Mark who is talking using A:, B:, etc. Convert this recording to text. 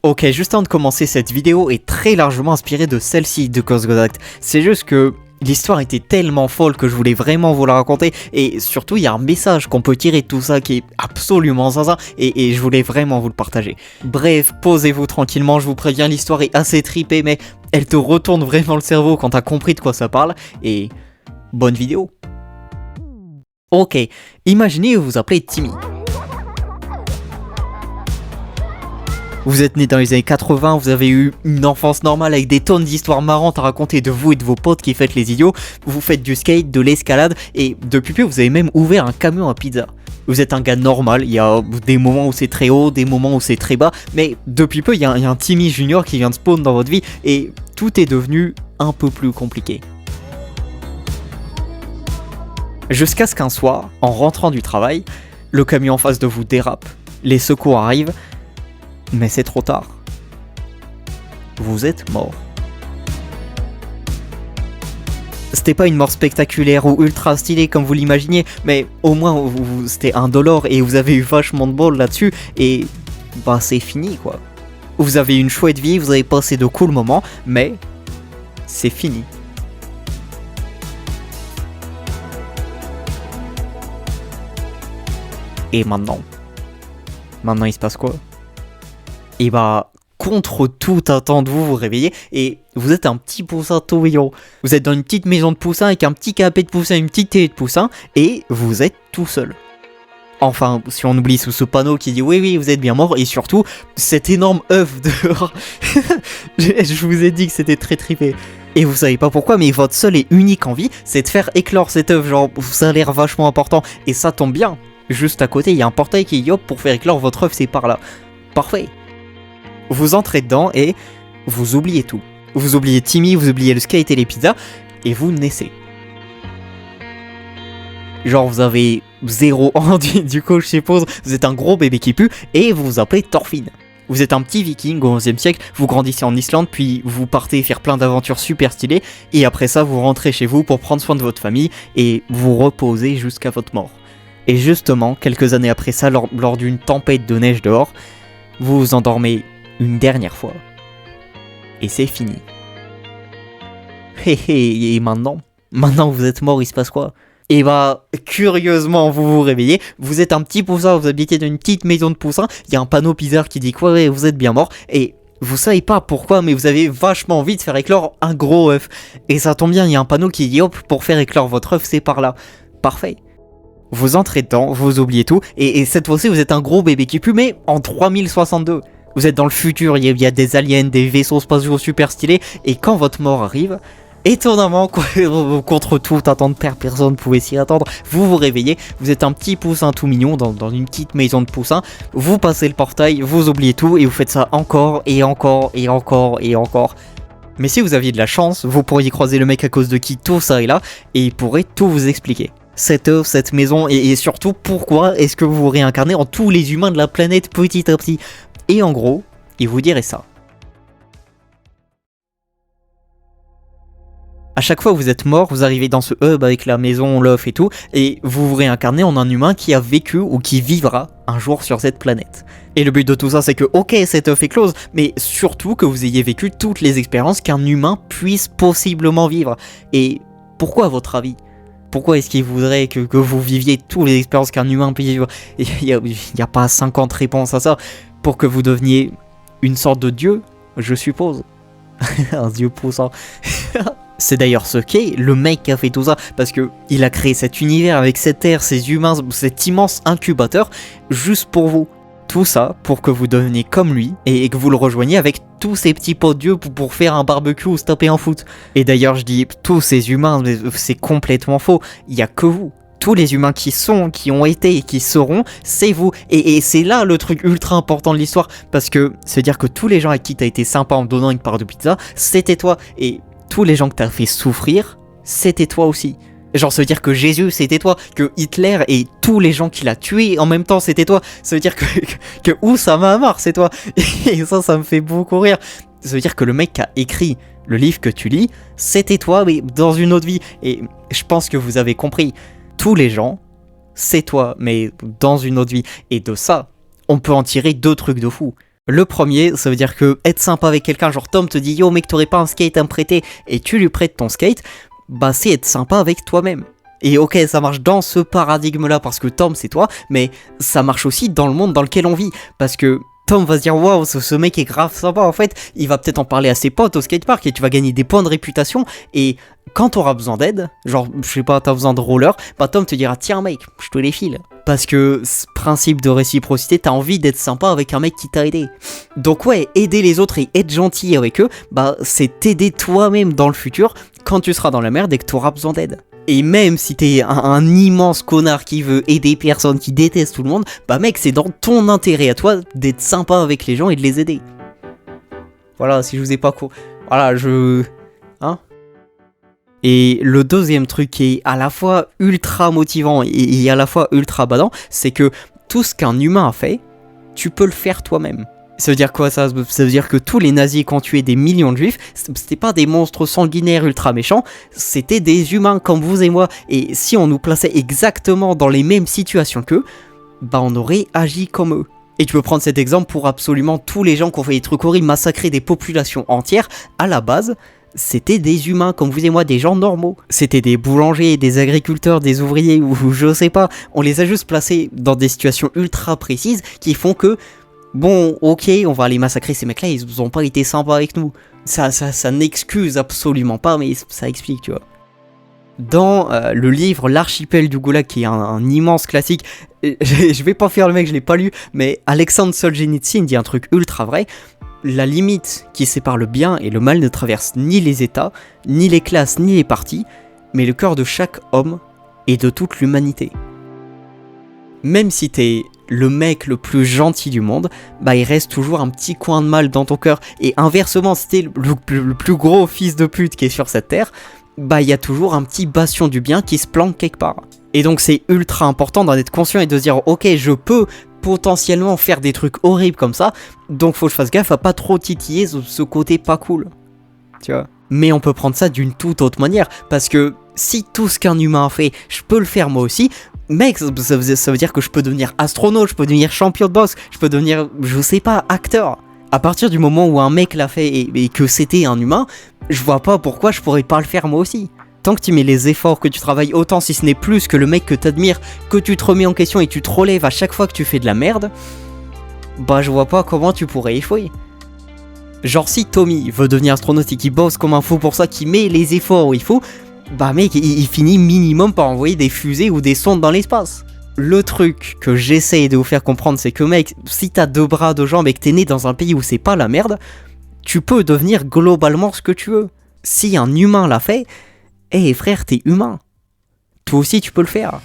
A: Ok, juste avant de commencer, cette vidéo est très largement inspirée de celle-ci de Ghost God Act. C'est juste que l'histoire était tellement folle que je voulais vraiment vous la raconter, et surtout il y a un message qu'on peut tirer de tout ça qui est absolument zinzin, et je voulais vraiment vous le partager. Bref, posez-vous tranquillement, je vous préviens, l'histoire est assez tripée, mais elle te retourne vraiment le cerveau quand t'as compris de quoi ça parle, et bonne vidéo. Ok, imaginez que vous vous appelez Timmy. Vous êtes né dans les années 80, vous avez eu une enfance normale avec des tonnes d'histoires marrantes à raconter de vous et de vos potes qui faites les idiots. Vous faites du skate, de l'escalade et depuis peu vous avez même ouvert un camion à pizza. Vous êtes un gars normal, il y a des moments où c'est très haut, des moments où c'est très bas, mais depuis peu il y a un Timmy Junior qui vient de spawn dans votre vie et tout est devenu un peu plus compliqué. Jusqu'à ce qu'un soir, en rentrant du travail, le camion en face de vous dérape, les secours arrivent, mais c'est trop tard. Vous êtes mort. C'était pas une mort spectaculaire ou ultra stylée comme vous l'imaginiez, mais au moins c'était indolore et vous avez eu vachement de bol là-dessus et bah c'est fini quoi. Vous avez eu une chouette vie, vous avez passé de cool moments, mais c'est fini. Et maintenant il se passe quoi? Et bah, contre toute attente, vous vous réveillez et vous êtes un petit poussin tout mignon. Vous êtes dans une petite maison de poussin avec un petit canapé de poussin, une petite télé de poussin et vous êtes tout seul. Enfin, si on oublie sous ce panneau qui dit oui, vous êtes bien mort et surtout cet énorme œuf dehors. Je vous ai dit que c'était très trippé. Et vous savez pas pourquoi, mais votre seule et unique envie, c'est de faire éclore cet œuf. Genre, ça a l'air vachement important et ça tombe bien. Juste à côté, il y a un portail qui dit hop, pour faire éclore votre œuf, c'est par là. Parfait. Vous entrez dedans et vous oubliez tout. Vous oubliez Timmy, vous oubliez le skate et les pizzas, et vous naissez. Genre vous avez 0 ans du coup je suppose, vous êtes un gros bébé qui pue, et vous vous appelez Thorfinn. Vous êtes un petit viking au 11e siècle, vous grandissez en Islande, puis vous partez faire plein d'aventures super stylées, et après ça vous rentrez chez vous pour prendre soin de votre famille, et vous reposez jusqu'à votre mort. Et justement, quelques années après ça, lors d'une tempête de neige dehors, vous vous endormez une dernière fois. Et c'est fini. Et maintenant que vous êtes mort, il se passe quoi? Et bah, curieusement, vous vous réveillez, vous êtes un petit poussin, vous habitez dans une petite maison de poussins, il y a un panneau bizarre qui dit quoi, ouais, vous êtes bien mort, et vous savez pas pourquoi, mais vous avez vachement envie de faire éclore un gros œuf. Et ça tombe bien, il y a un panneau qui dit hop, pour faire éclore votre œuf, c'est par là. Parfait. Vous entrez dedans, vous oubliez tout, et cette fois-ci vous êtes un gros bébé qui pue, mais en 3062. Vous êtes dans le futur, il y a des aliens, des vaisseaux spatiaux super stylés, et quand votre mort arrive, étonnamment, contre toute attente, personne ne pouvait s'y attendre, vous vous réveillez, vous êtes un petit poussin tout mignon dans une petite maison de poussins, vous passez le portail, vous oubliez tout, et vous faites ça encore, et encore, et encore, et encore. Mais si vous aviez de la chance, vous pourriez croiser le mec à cause de qui tout ça est là, et il pourrait tout vous expliquer. Cette œuvre, cette maison, et surtout pourquoi est-ce que vous vous réincarnez en tous les humains de la planète petit à petit. Et en gros, il vous dirait ça. À chaque fois que vous êtes mort, vous arrivez dans ce hub avec la maison, l'œuf et tout, et vous vous réincarnez en un humain qui a vécu ou qui vivra un jour sur cette planète. Et le but de tout ça, c'est que, ok, cet œuf est close, mais surtout que vous ayez vécu toutes les expériences qu'un humain puisse possiblement vivre. Et pourquoi à votre avis ? Pourquoi est-ce qu'il voudrait que vous viviez toutes les expériences qu'un humain peut vivre ? Il n'y a pas 50 réponses à ça. Pour que vous deveniez une sorte de dieu, je suppose. Un dieu poussant. C'est d'ailleurs ce qu'est le mec qui a fait tout ça, parce que il a créé cet univers avec cette terre, ces humains, cet immense incubateur, juste pour vous. Tout ça pour que vous deveniez comme lui, et que vous le rejoigniez avec tous ces petits potes dieux pour faire un barbecue ou se taper un foot. Et d'ailleurs je dis tous ces humains, c'est complètement faux, il n'y a que vous. Tous les humains qui sont, qui ont été et qui seront, c'est vous. Et c'est là le truc ultra important de l'histoire, parce que c'est dire que tous les gens à qui t'as été sympa en me donnant une part de pizza, c'était toi. Et tous les gens que t'as fait souffrir, c'était toi aussi. Genre, ça veut dire que Jésus, c'était toi, que Hitler et tous les gens qu'il a tués en même temps, c'était toi. Ça veut dire que Oussama Ammar, c'est toi. Et ça me fait beaucoup rire. Ça veut dire que le mec qui a écrit le livre que tu lis, c'était toi, mais dans une autre vie. Et je pense que vous avez compris. Tous les gens, c'est toi, mais dans une autre vie. Et de ça, on peut en tirer 2 trucs de fou. Le premier, ça veut dire que être sympa avec quelqu'un, genre Tom te dit yo mec t'aurais pas un skate à me prêter et tu lui prêtes ton skate, bah c'est être sympa avec toi-même. Et ok, ça marche dans ce paradigme-là parce que Tom c'est toi, mais ça marche aussi dans le monde dans lequel on vit. Parce que Tom va se dire waouh, ce mec est grave sympa en fait, il va peut-être en parler à ses potes au skatepark et tu vas gagner des points de réputation. Et quand t'auras besoin d'aide, genre je sais pas, t'as besoin de roller, bah Tom te dira tiens mec, je te les file. Parce que ce principe de réciprocité, t'as envie d'être sympa avec un mec qui t'a aidé. Donc ouais, aider les autres et être gentil avec eux, bah c'est t'aider toi-même dans le futur quand tu seras dans la merde et que t'auras besoin d'aide. Et même si t'es un immense connard qui veut aider personne, qui déteste tout le monde, bah mec, c'est dans ton intérêt à toi d'être sympa avec les gens et de les aider. Voilà, si je vous ai pas voilà, hein. Et le deuxième truc qui est à la fois ultra motivant et à la fois ultra badant, c'est que tout ce qu'un humain a fait, tu peux le faire toi-même. Ça veut dire quoi ça? Ça veut dire que tous les nazis qui ont tué des millions de juifs, c'était pas des monstres sanguinaires ultra méchants, c'était des humains comme vous et moi. Et si on nous plaçait exactement dans les mêmes situations qu'eux, bah on aurait agi comme eux. Et tu peux prendre cet exemple pour absolument tous les gens qui ont fait des trucs horribles, massacrer des populations entières. À la base, c'était des humains comme vous et moi, des gens normaux. C'était des boulangers, des agriculteurs, des ouvriers ou je sais pas. On les a juste placés dans des situations ultra précises qui font que bon, ok, on va aller massacrer ces mecs-là, ils ont pas été sympas avec nous. Ça n'excuse absolument pas, mais ça explique, tu vois. Dans le livre L'archipel du Goulag, qui est un immense classique, je vais pas faire le mec, je l'ai pas lu, mais Alexandre Solzhenitsyn dit un truc ultra vrai. La limite qui sépare le bien et le mal ne traverse ni les états, ni les classes, ni les partis, mais le cœur de chaque homme et de toute l'humanité. Même si t'es le mec le plus gentil du monde, bah il reste toujours un petit coin de mal dans ton cœur. Et inversement, si t'es le plus gros fils de pute qui est sur cette terre, bah il y a toujours un petit bastion du bien qui se planque quelque part. Et donc c'est ultra important d'en être conscient et de se dire ok, je peux potentiellement faire des trucs horribles comme ça, donc faut que je fasse gaffe à pas trop titiller ce côté pas cool. Tu vois. Mais on peut prendre ça d'une toute autre manière, parce que si tout ce qu'un humain a fait, je peux le faire moi aussi, mec, ça veut dire que je peux devenir astronaute, je peux devenir champion de boxe, je peux devenir, je sais pas, acteur. À partir du moment où un mec l'a fait et que c'était un humain, je vois pas pourquoi je pourrais pas le faire moi aussi. Tant que tu mets les efforts, que tu travailles autant, si ce n'est plus que le mec que t'admires, que tu te remets en question et tu te relèves à chaque fois que tu fais de la merde, bah je vois pas comment tu pourrais échouer. Genre si Tommy veut devenir astronaute et qu'il bosse comme un fou pour ça, qu'il met les efforts où il faut, bah mec, il finit minimum par envoyer des fusées ou des sondes dans l'espace. Le truc que j'essaye de vous faire comprendre, c'est que mec, si t'as 2 bras, 2 jambes et que t'es né dans un pays où c'est pas la merde, tu peux devenir globalement ce que tu veux. Si un humain l'a fait, frère, t'es humain. Toi aussi tu peux le faire.